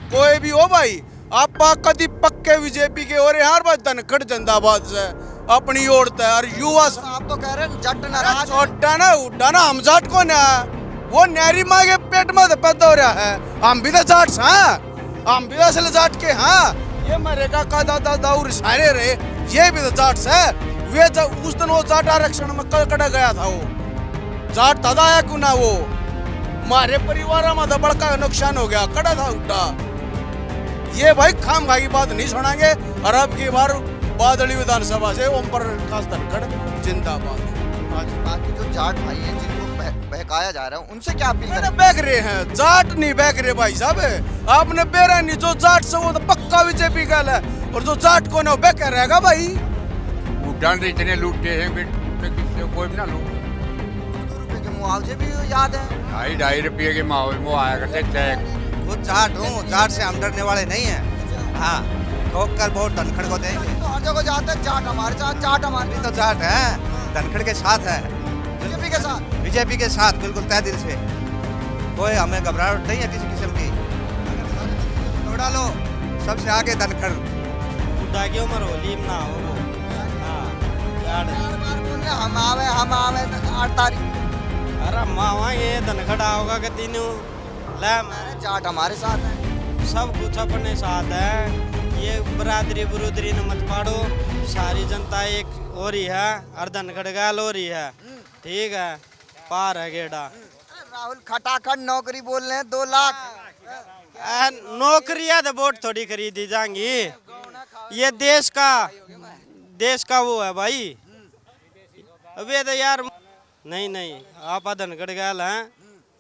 कोई भी हो भाई, आप कदी पक्के बीजेपी के हो रहे हर बार धनखड़ जिंदाबाद से अपनी ओर है। और युवा आप तो कह रहे हैं जट नाराज है। छोटा ना उड्डा ना, हम जाट को ना, वो नहरी माँ के पेट में तो पैदा हो रहा है। हम भी तो जाट हैं, हम भी असल जाट के हैं। ये मरेगा का दादा दाऊर सारे रहे, ये भी तो जाट है। वे उस दिन वो जाट आरक्षण में कड़ा गया था, वो जाट दादा आया क्यों ना, वो हमारे परिवार में तो बड़का नुकसान हो गया, कड़ा था उड्डा। ये भाई खाम खा की बात नहीं सुनाएंगे। और अब की बार बादली विधानसभा से ओम प्रकाश धनखड़ जिंदाबाद। बाकी जो जाट भाई हैं जिनको बहकाया जा रहा है उनसे क्या अपील अरे करें? बैक रहे हैं, जाट नहीं बैक रहे भाई साहब। आपने बेरा नहीं, जो जाट से वो तो पक्का बीजेपी का है, और जो जाट को ना वो बैक रहेगा भाई। उड्डान तो इतने लूटते हैं किसी कोई भी ना लूट। 2 रुपए के मुआवजे भी याद है। 2.5 के माहौल में आया करते चेक। खुद जाट हूँ, जाट से हम डरने वाले नहीं हैं। हाँ, ठोक कर बहुत धनखड़ को देंगे। तो हर जगह जाते हैं जाट हमारे साथ, जाट हमारे तो जाट है, धनखड़ के साथ है, बीजेपी के साथ। बीजेपी के साथ बिल्कुल तय दिल से। कोई हमें घबराहट नहीं है किसी किस्म की। थोड़ा लो, सबसे आगे धनखड़। उड़ा की उम्र होली में ना हो। बार बोल रहे हम आवे 8 तारीख। अरे मावा ये धनखड़ा होगा कि तीनों ले अरे जाट हमारे साथ है। सब कुछ अपने साथ है। ये बरादरी बुरुदरी न मत पाड़ो, सारी जनता एक हो रही है और धनखड़ गाल हो रही है। ठीक है, पार है गेड़ा। राहुल खटाखट नौकरी बोल रहे हैं 2 लाख। नौकरियां तो वोट थोड़ी खरीदी जाएंगी। ये देश का वो है भाई। अबे तो यार नहीं आप धनखड़ गाल हैं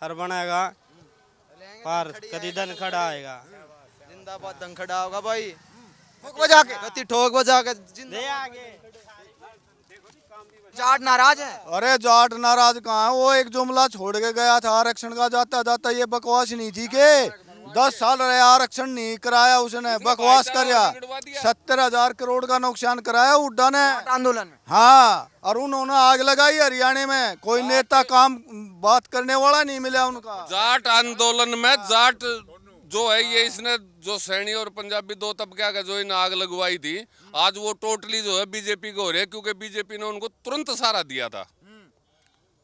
और बनेगा पार, कभी धनखड़ आएगा। जिंदाबाद धनखड़ा होगा भाई। ठोक बजा के गति ठोक बजा के दे आगे। जाट नाराज है। अरे जाट नाराज कहाँ है, वो एक जुमला छोड़ के गया था आरक्षण का, जाता जाता ये बकवास नहीं थी के 10 साल रहे आरक्षण नहीं कराया उसने, बकवास कराया। 70,000 करोड़ का नुकसान कराया उड्डा ने आंदोलन में। हाँ, और उन्होंने आग लगाई हरियाणा में। कोई नेता काम बात करने वाला नहीं मिला उनका। जाट आंदोलन में जाट जो है ये इसने जो सैनी और पंजाबी 2 तबका का जो इन आग लगवाई थी, आज वो टोटली जो है बीजेपी को हो रही है, क्योंकि बीजेपी ने उनको तुरंत सहारा दिया था।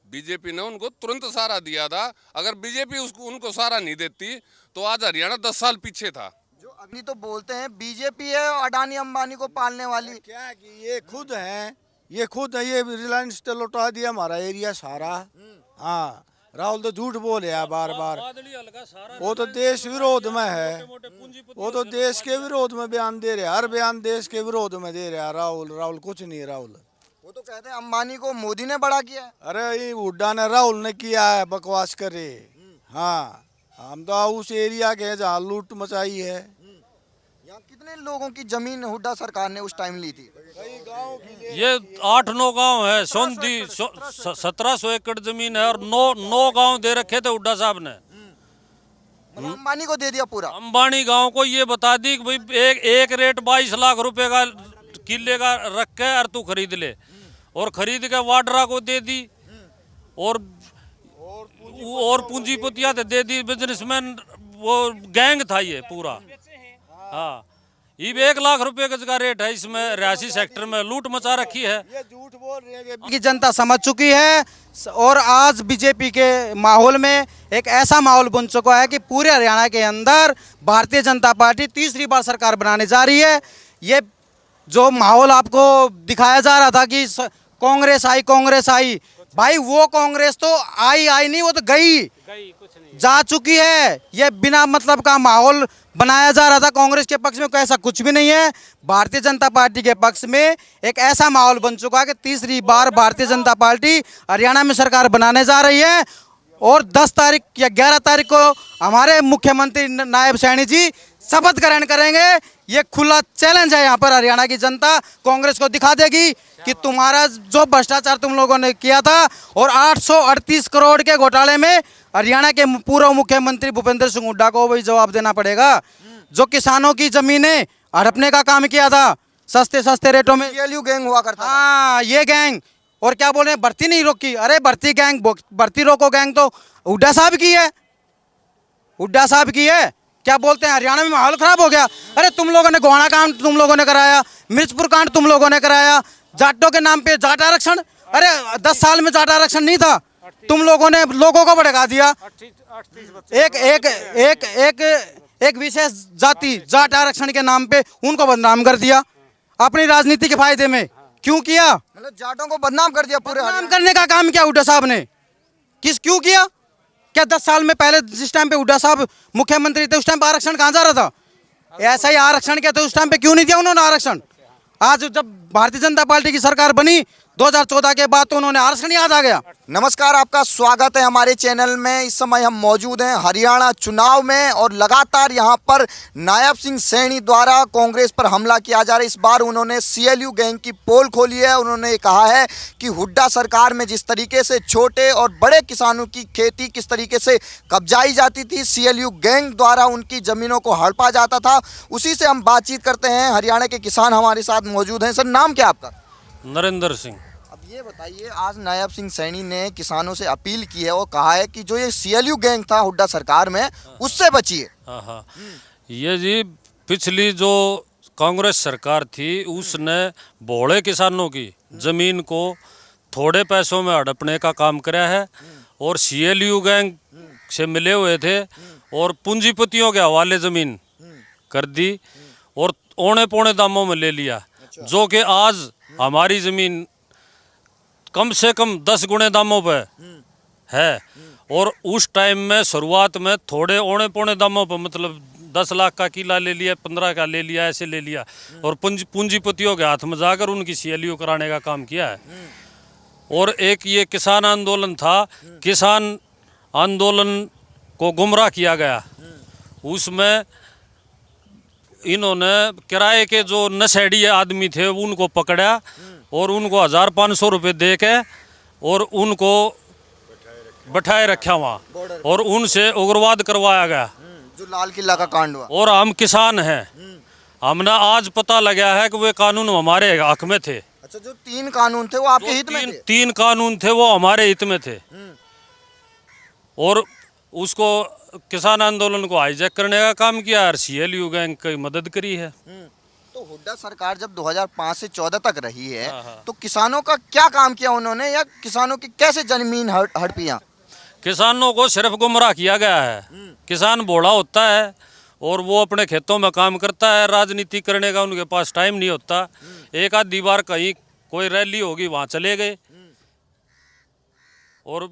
बीजेपी ने उनको तुरंत सहारा दिया था। अगर बीजेपी उनको सहारा नहीं देती तो आज हरियाणा 10 साल पीछे था। जो अभी तो बोलते हैं बीजेपी है अडानी अंबानी को पालने वाली। क्या है कि ये खुद है, ये रिलायंस ने लौटा दिया हमारा एरिया सारा। हाँ, राहुल तो झूठ बोल रहा है बार बार। वो तो देश विरोध में है, वो तो देश के विरोध में बयान दे रहे हैं, हर बयान देश के विरोध में दे रहा है राहुल कुछ नहीं है राहुल। वो तो कहते हैं अंबानी को मोदी ने बड़ा किया है। अरे ये हुड्डा ने राहुल ने किया है, बकवास करे। हाँ, हम तो उस एरिया के जहाँ लूट मचाई है। यहाँ कितने लोगों की जमीन हुड्डा सरकार ने उस टाइम ली थी? ये 8-9 गांव है, सोंदी 1700 एकड़ जमीन है और 9 गांव दे रखे थे हुड्डा साहब ने। मतलब अंबानी को दे दिया पूरा। अंबानी गांव को ये बता दी कि भाई एक रेट 22 लाख रुपए का किले का रख के और तू खरीद ले, और खरीद के वाड्रा को दे दी, और पूंजीपतिया दे दी, बिजनेसमैन वो गैंग था ये पूरा। हाँ, ये 1 लाख रुपए गज का रेट है, इसमें रिहायशी सेक्टर में लूट मचा रखी है। ये झूठ बोल रहे हैं की जनता समझ चुकी है। और आज बीजेपी के माहौल में एक ऐसा माहौल बन चुका है कि पूरे हरियाणा के अंदर भारतीय जनता पार्टी तीसरी बार सरकार बनाने जा रही है। ये जो माहौल आपको दिखाया जा रहा था कि कांग्रेस आई, भाई वो कांग्रेस तो आई नहीं, वो तो गई जा चुकी है। ये बिना मतलब का माहौल बनाया जा रहा था कांग्रेस के पक्ष में, कोई ऐसा कुछ भी नहीं है। भारतीय जनता पार्टी के पक्ष में एक ऐसा माहौल बन चुका है कि तीसरी बार भारतीय जनता पार्टी हरियाणा में सरकार बनाने जा रही है। और 10 तारीख या 11 तारीख को हमारे मुख्यमंत्री नायब सैनी जी शपथ ग्रहण करेंगे। ये खुला चैलेंज है, यहाँ पर हरियाणा की जनता कांग्रेस को दिखा देगी कि तुम्हारा जो भ्रष्टाचार तुम लोगों ने किया था, और 838 करोड़ के घोटाले में हरियाणा के पूर्व मुख्यमंत्री भूपेंद्र सिंह हुड्डा को भी जवाब देना पड़ेगा। जो किसानों की जमीनें हड़पने का काम किया था सस्ते रेटों में, गैंग हुआ करता था। हाँ, ये गैंग। और क्या बोले, भर्ती नहीं रोकी। अरे भर्ती रोको गैंग तो हुड्डा साहब की है, हुड्डा साहब की है। क्या बोलते हैं हरियाणा में माहौल खराब हो गया। अरे तुम लोगों ने गोहाना कांड तुम लोगों ने कराया, मिर्चपुर कांड तुम लोगों ने कराया, जाटों के नाम पे जाट आरक्षण। अरे 10 साल में जाट आरक्षण नहीं था, तुम लोगों ने लोगों को भड़का दिया। एक एक एक एक एक विशेष जाति जाट आरक्षण के नाम पे उनको बदनाम कर दिया अपनी राजनीति के फायदे में। क्यों किया? मतलब जाटों को बदनाम कर दिया पूरे बदनाम करने का काम किया हुड्डा साहब ने? क्यों किया? क्या 10 साल में पहले जिस टाइम पे हुड्डा साहब मुख्यमंत्री थे उस टाइम पे आरक्षण कहाँ जा रहा था? ऐसा ही आरक्षण किया तो उस टाइम पे क्यों नहीं दिया उन्होंने आरक्षण? आज जब भारतीय जनता पार्टी की सरकार बनी 2014 के बाद तो उन्होंने आरक्षण याद आ गया। नमस्कार, आपका स्वागत है हमारे चैनल में। इस समय हम मौजूद हैं हरियाणा चुनाव में और लगातार यहां पर नायब सिंह सैनी द्वारा कांग्रेस पर हमला किया जा रहा है। इस बार उन्होंने CLU गैंग की पोल खोली है। उन्होंने कहा है कि हुड्डा सरकार में जिस तरीके से छोटे और बड़े किसानों की खेती किस तरीके से कब्जाई जाती थी, CLU गैंग द्वारा उनकी ज़मीनों को हड़पा जाता था, उसी से हम बातचीत करते हैं। हरियाणा के किसान हमारे साथ मौजूद हैं। सर, नाम क्या आपका? नरेंद्र सिंह। अब ये बताइए, आज नायब सिंह सैनी ने किसानों से अपील की है और कहा है कि जो ये CLU गैंग था हुड्डा सरकार में उससे बचिए। हाँ, ये जी पिछली जो कांग्रेस सरकार थी उसने भोले किसानों की जमीन को थोड़े पैसों में हड़पने का काम कराया है और CLU गैंग से मिले हुए थे और पूंजीपतियों के हवाले जमीन कर दी और औने पौने दामों में ले लिया, जो कि आज हमारी जमीन कम से कम 10 गुने दामों पे है। और उस टाइम में शुरुआत में थोड़े औने पौने दामों पे, मतलब 10 लाख का किला ले लिया, 15 का ले लिया, ऐसे ले लिया और पूंजीपतियों के हाथ में जाकर उनकी CLU कराने का काम किया है। और एक ये किसान आंदोलन था, किसान आंदोलन को गुमराह किया गया। उसमें इन्होंने किराए के जो नशेड़ी आदमी थे उनको पकड़ा और उनको 1500 रुपये दे के और उनको बैठाए रखा वहाँ और उनसे उग्रवाद करवाया गया, जो लाल किला का कांड हुआ। और हम किसान हैं, हमने आज पता लगा है कि वे कानून हमारे हक में थे। अच्छा, जो 3 कानून थे वो आपके हित में थे? 3 कानून थे वो हमारे हित में थे और उसको किसान आंदोलन को हाईजैक करने का काम किया और CLU गैंग की मदद करी है। तो हुड्डा सरकार जब 2005 से 14 तक रही है तो किसानों का क्या काम किया उन्होंने, या किसानों की कैसे जमीन हड़पियां? किसानों को सिर्फ गुमराह किया गया है। किसान भोला होता है और वो अपने खेतों में काम करता है, राजनीति करने का उनके पास टाइम नहीं होता। एक आधी बार कहीं कोई रैली होगी वहाँ चले गए और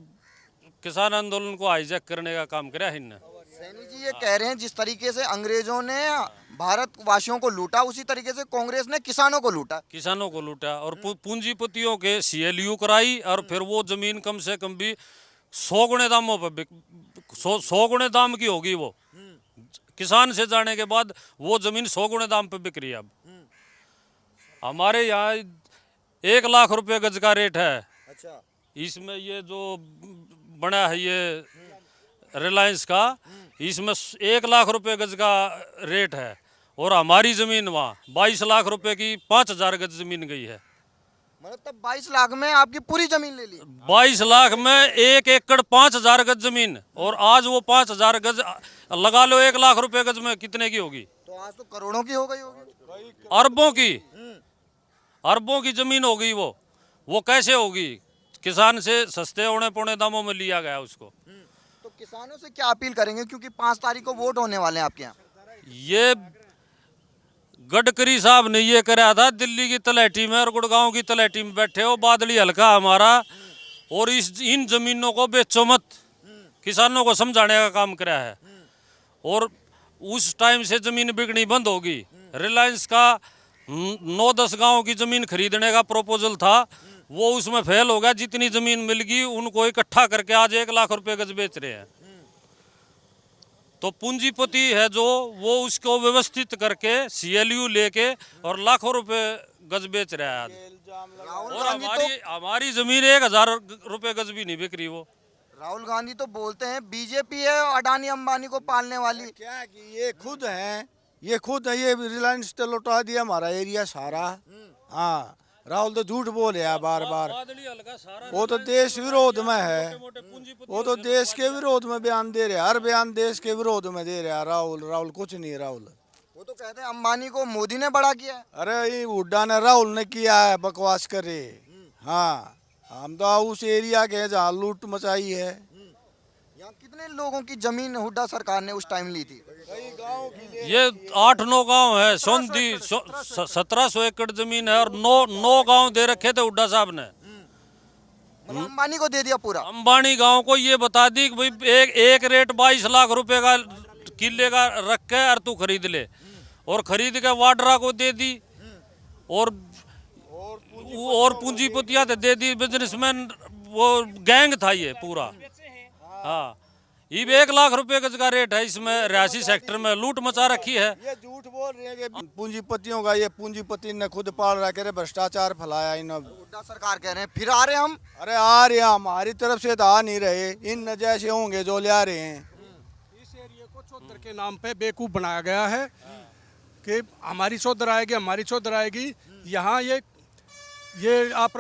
किसान आंदोलन को हाईजैक करने का काम किया इनने। सैनी जी ये कह रहे हैं जिस तरीके से अंग्रेजों ने भारतवासियों को लूटा उसी तरीके से कांग्रेस ने किसानों को लूटा। किसानों को लूटा और पूंजीपतियों के CLU कराई और फिर वो जमीन कम से कम भी 100 गुने दामों पर 100 गुने दाम की होगी। वो किसान से जाने के बाद वो जमीन 100 गुने दाम पे बिक रही है। अब हमारे यहाँ 1 लाख रुपए गज का रेट है। अच्छा, इसमें ये जो बना है ये रिलायंस का, इसमें 1 लाख रुपए गज का रेट है और हमारी जमीन वहाँ 22 लाख रुपए की 5000 गज जमीन गई है। मतलब तब 22 लाख में आपकी पूरी जमीन ले ली? 22 लाख में 1 एकड़ 5000 गज जमीन, और आज वो 5000 गज लगा लो 1 लाख रुपए गज में कितने की होगी? तो आज तो करोड़ों की हो गई होगी, अरबों की जमीन हो गई। वो कैसे होगी? किसान से सस्ते औने पौने दामों में लिया गया उसको। तो किसानों से क्या अपील करेंगे, क्योंकि 5 तारीख को वोट होने वाले हैं आपके यहाँ? ये गडकरी साहब ने ये कराया था, दिल्ली की तलहटी में और गुड़गांव की तलहटी में बैठे हो, बादली हल्का हमारा और इन जमीनों को बेचो मत, किसानों को समझाने का काम कराया है। और उस टाइम से जमीन बिकनी बंद होगी। रिलायंस का 9-10 गाँव की जमीन खरीदने का प्रपोजल था, वो उसमें फेल हो गया। जितनी जमीन मिल गई उनको इकट्ठा करके आज 1 लाख रुपए गज बेच रहे हैं। तो पूंजीपति है जो वो उसको व्यवस्थित करके CLU लेके और लाखों रुपए गज बेच रहा है आज। और हमारी जमीन 1000 रुपए गज भी नहीं बिक रही। वो राहुल गांधी तो बोलते हैं बीजेपी है अडानी अंबानी को पालने वाली। क्या है कि ये खुद है, ये रिलायंस तो लौटा दिया हमारा एरिया सारा। हाँ, राहुल तो झूठ बोल रहा है बार बार। वो तो देश विरोध में है, वो तो देश के विरोध में बयान दे रहा है, हर बयान देश के विरोध में दे रहा है राहुल कुछ नहीं। राहुल वो तो कहते हैं अंबानी को मोदी ने बड़ा किया है। अरे ये हुड्डा ने राहुल ने किया है, बकवास करे। हाँ, हम तो उस एरिया के हैं जहाँ लूट मचाई है। यहाँ कितने लोगों की जमीन हुड्डा सरकार ने उस टाइम ली थी? ये 8-9 गांव है, सोंदी 1700 एकड़ जमीन है और 9 गांव दे रखे थे हुड्डा साहब ने। मतलब अंबानी को दे दिया पूरा। अंबानी गांव को ये बता दी कि भाई एक रेट 22 लाख रुपए का किले का रख के और तू खरीद ले, और खरीद के वाड्रा को दे दी, और पूंजीपतिया तो दे दी, बिजनेसमैन वो गैंग था ये पूरा। हाँ, ये 1 लाख रुपए गज का रेट है, इसमें रिहायशी सेक्टर में लूट मचा रखी है। ये झूठ बोल रहे हैं कि पूंजीपतियों का, ये पूंजीपति ने खुद पाल रखे रे, भ्रष्टाचार फैलाया इन। हुड्डा सरकार कह रहे हैं फिर आ रहे हम। अरे आ रहे हैं, हमारी तरफ से तो आ नहीं रहे, इन जैसे होंगे जो ले आ रहे हैं। इस एरिया को चौधर के नाम पे बेवकूफ़ बनाया गया है कि हमारी चौधर आएगी, हमारी चौधर आएगी। यहाँ ये आप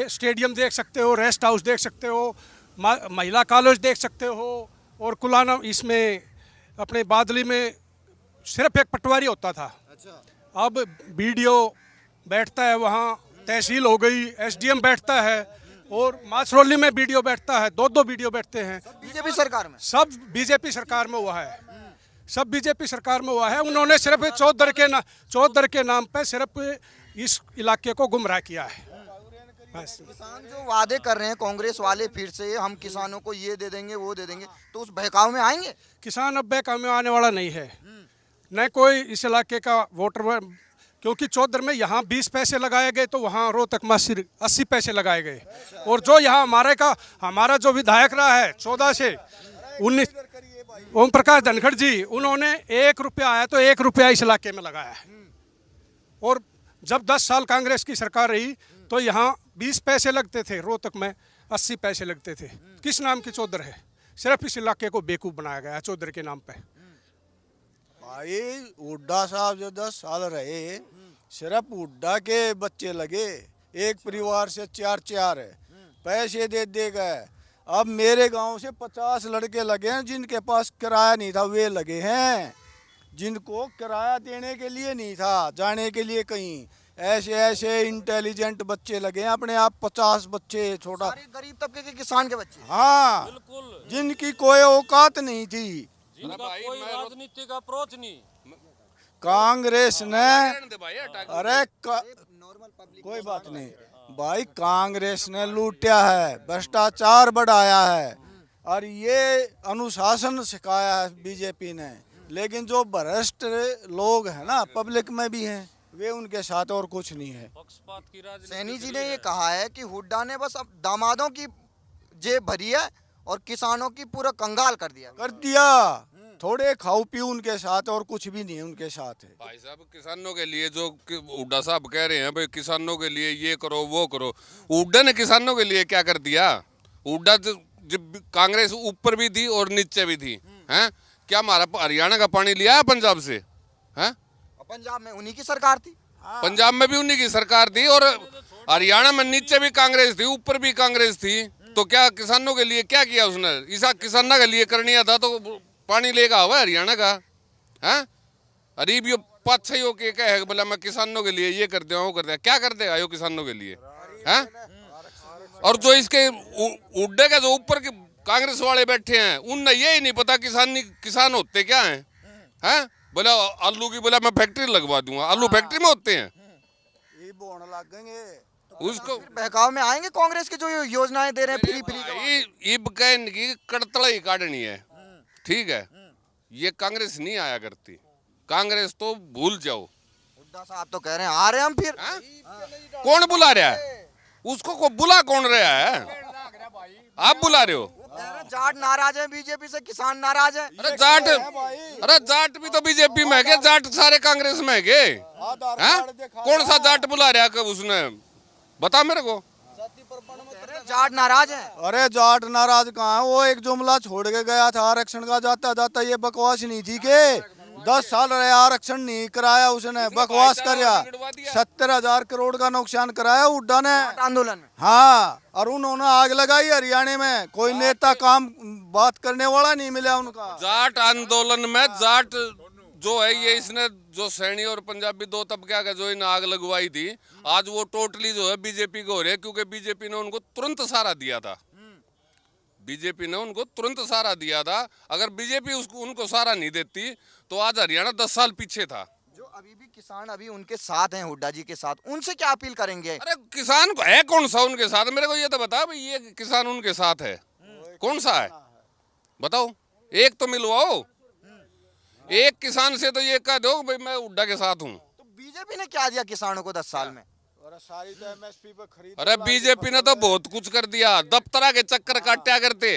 स्टेडियम देख सकते हो, रेस्ट हाउस देख सकते हो, महिला कॉलेज देख सकते हो, और कुलाना इसमें अपने बादली में सिर्फ एक पटवारी होता था। अब बीडीओ बैठता है वहाँ, तहसील हो गई, एसडीएम बैठता है, और माछरौली में बीडीओ बैठता है, 2 बीडीओ बैठते हैं। बीजेपी सरकार में सब बीजेपी सरकार में हुआ है, सब बीजेपी सरकार में हुआ है। उन्होंने सिर्फ चौधर के नाम पे सिर्फ इस इलाके को गुमराह किया है बस। किसान जो वादे कर रहे हैं कांग्रेस वाले, फिर से हम किसानों को ये दे देंगे वो दे देंगे, तो उस बहकाव में आएंगे? किसान अब बहकाव में आने वाला नहीं है, न कोई इस इलाके का वोटर, क्योंकि चौधर में यहाँ 20 पैसे लगाए गए तो वहाँ रोहतक में 80 पैसे लगाए गए। और जो यहाँ हमारा जो विधायक रहा है 14 से 19, ओम प्रकाश धनखड़ जी, उन्होंने 1 रुपया आया तो 1 रुपया इस इलाके में लगाया। और जब 10 साल कांग्रेस की सरकार रही तो यहाँ 20 पैसे लगते थे, रोहतक में 80 पैसे लगते थे। किस नाम की चौधर है? सिर्फ इस इलाके को बेवकूफ़ बनाया गया है चौधर के नाम पे। भाई हुड्डा साहब जो 10 साल रहे, सिर्फ हुड्डा के बच्चे लगे, एक परिवार से 4 पैसे दे गए। अब मेरे गांव से 50 लड़के लगे हैं जिनके पास किराया नहीं था, वे लगे हैं जिनको किराया देने के लिए नहीं था, जाने के लिए कहीं। ऐसे इंटेलिजेंट बच्चे लगे हैं, अपने आप 50 बच्चे, छोटा गरीब तबके के किसान के बच्चे। हाँ, जिनकी कोई औकात नहीं थी, जिनका कोई राजनीतिक अप्रोच नहीं। कांग्रेस ने, अरे कोई बात नहीं भाई, कांग्रेस ने लूटा है, भ्रष्टाचार बढ़ाया है, और ये अनुशासन सिखाया है बीजेपी ने। लेकिन जो भ्रष्ट लोग हैं ना, पब्लिक में भी हैं, वे उनके साथ और कुछ नहीं है। सैनी जी ने ये कहा है कि हुड्डा ने बस अब दामादों की जेब भरी है और किसानों की पूरा कंगाल कर दिया। थोड़े खाओ पीओ उनके साथ, और कुछ भी नहीं उनके साथ है। भाई साहब, किसानों के लिए जो हुड्डा साहब कह रहे हैं भाई किसानों के लिए ये करो वो करो, हुड्डा ने किसानों के लिए क्या कर दिया? हुड्डा जब कांग्रेस ऊपर भी थी और नीचे भी थी, हैं? क्या हमारा हरियाणा का पानी लिया है पंजाब से? हैं? पंजाब में उन्हीं की सरकार थी, पंजाब में भी उन्हीं की सरकार थी, और हरियाणा में नीचे भी कांग्रेस थी, ऊपर भी कांग्रेस थी। तो क्या किसानों के लिए क्या किया उसने? ऐसा किसानों के लिए करनी था तो पानी लेगा हुआ हरियाणा का, हैं? अरीब यो 5-6 हो के कहे बोला मैं किसानों के लिए ये कर दिया वो कर दिया, क्या कर देगा यो किसानों के लिए, हैं? और जो इसके उड्डे का जो ऊपर के कांग्रेस वाले बैठे हैं, उनने ये ही नहीं पता किसान होते क्या हैं, हैं? बोला आलू की, बोला मैं फैक्ट्री लगवा दूंगा, आलू फैक्ट्री में होते हैं, ये बोन लगेंगे उसको बहकाव में आएंगे। कांग्रेस की जो योजनाएं दे रहे हैं फ्री इब कहने की कड़तला ही काटनी है, ठीक है? ये कांग्रेस नहीं आया करती, कांग्रेस तो भूल जाओ। हुड्डा साहब तो कह रहे हैं आ रहे हम फिर। कौन बुला रहा है उसको? को बुला कौन रहा है? आप बुला रहे हो? जाट नाराज है बीजेपी से, किसान नाराज है। अरे जाट भी तो बीजेपी में है, जाट सारे कांग्रेस में है। कौन सा जाट बुला रहा है उसने? बता मेरे को। जाट नाराज है। अरे जाट नाराज कहाँ है? वो एक जुमला छोड़ के गया था आरक्षण का, जाता जाता ये बकवास नहीं थी के 10 साल रहे आरक्षण नहीं कराया उसने, बकवास कराया। दिया। 70,000 करोड़ का नुकसान कराया हुड्डा ने आंदोलन में। हाँ, और उन्होंने आग लगाई हरियाणा में, कोई नेता काम बात करने वाला नहीं मिला उनका। जाट आंदोलन में जाट जो है ये इसने जो सैनी और पंजाबी दो तबका का जो इन आग लगवाई थी, आज वो टोटली जो है बीजेपी को हो रही है, क्योंकि बीजेपी ने उनको तुरंत सहारा दिया था। बीजेपी ने उनको तुरंत सहारा दिया था। अगर बीजेपी उसको उनको सहारा नहीं देती तो आज हरियाणा 10 साल पीछे था। जो अभी भी किसान अभी उनके साथ हैं, हुड्डा जी के साथ, उनसे क्या अपील करेंगे? अरे किसान को है कौन सा उनके साथ? मेरे को ये तो बता भाई, ये किसान उनके साथ है कौन सा है? बताओ, एक तो मिलवाओ। एक किसान से तो ये कह दो भाई मैं हुड्डा के साथ हूँ। तो बीजेपी ने क्या दिया किसानों को 10 साल में? सारी तो MSP पे खरीद। अरे बीजेपी ने तो बहुत कुछ कर दिया, दफ्तरा के चक्कर काटा करते।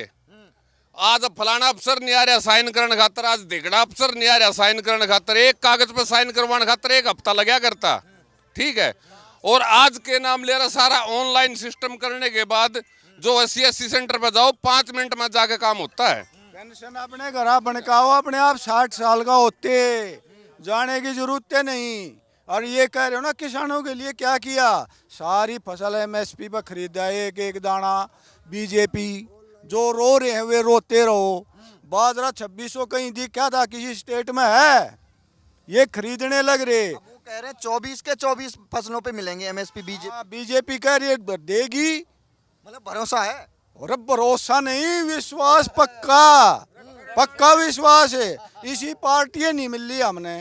आज फलाना अफसर नहीं आ रहा साइन करने खातर, आज दिगड़ा अफसर नहीं आ रहा साइन करने खातर, एक कागज पे साइन करवाने खातर 1 हफ्ता लगा करता। ठीक है, और आज के नाम ले रहा सारा ऑनलाइन सिस्टम करने के बाद जो SC सेंटर पे जाओ 5 मिनट में जाके काम होता है। पेंशन अपने घर बनकाओ, अपने आप 60 साल का होते, जाने की जरूरत नहीं। और ये कह रहे हो ना किसानों के लिए क्या किया, सारी फसल MSP पर खरीदा, एक एक दाना। बीजेपी जो रो रहे हैं वे रोते रहो। बाजरा 2600 कहीं दिखा था किसी स्टेट में है, ये खरीदने लग रहे। वो कह रहे हैं 24 के 24 फसलों पे मिलेंगे MSP। बीजेपी कह रही है देगी, मतलब भरोसा है? और भरोसा नहीं, विश्वास पक्का, पक्का विश्वास है। इसी पार्टी नहीं मिल रही हमने,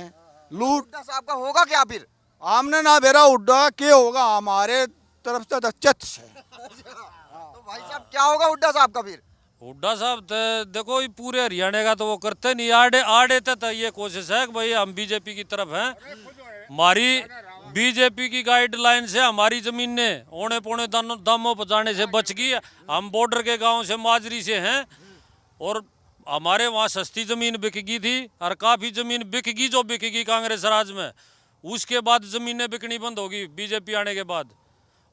लूट। हुड्डा साहब का होगा क्या फिर? आमने ना बेरा हुड्डा के होगा, हमारे तरफ से दच्चत है। तो भाई साहब क्या होगा हुड्डा साहब का फिर? हुड्डा साहब तो देखो ये पूरे हरियाणा का तो वो करते नहीं, आड़े आड़े तो ये कोशिश है कि भाई हम बीजेपी की तरफ हैं। हमारी बीजेपी की गाइडलाइन से हमारी जमीन ने औने पौने दामों पर जाने से बच गई। हम बॉर्डर के गांव से माजरी से हैं और हमारे वहाँ सस्ती ज़मीन बिक गई थी और काफ़ी ज़मीन बिक गई जो बिक गई कांग्रेस राज में। उसके बाद ज़मीनें बिकनी बंद होगी बीजेपी आने के बाद।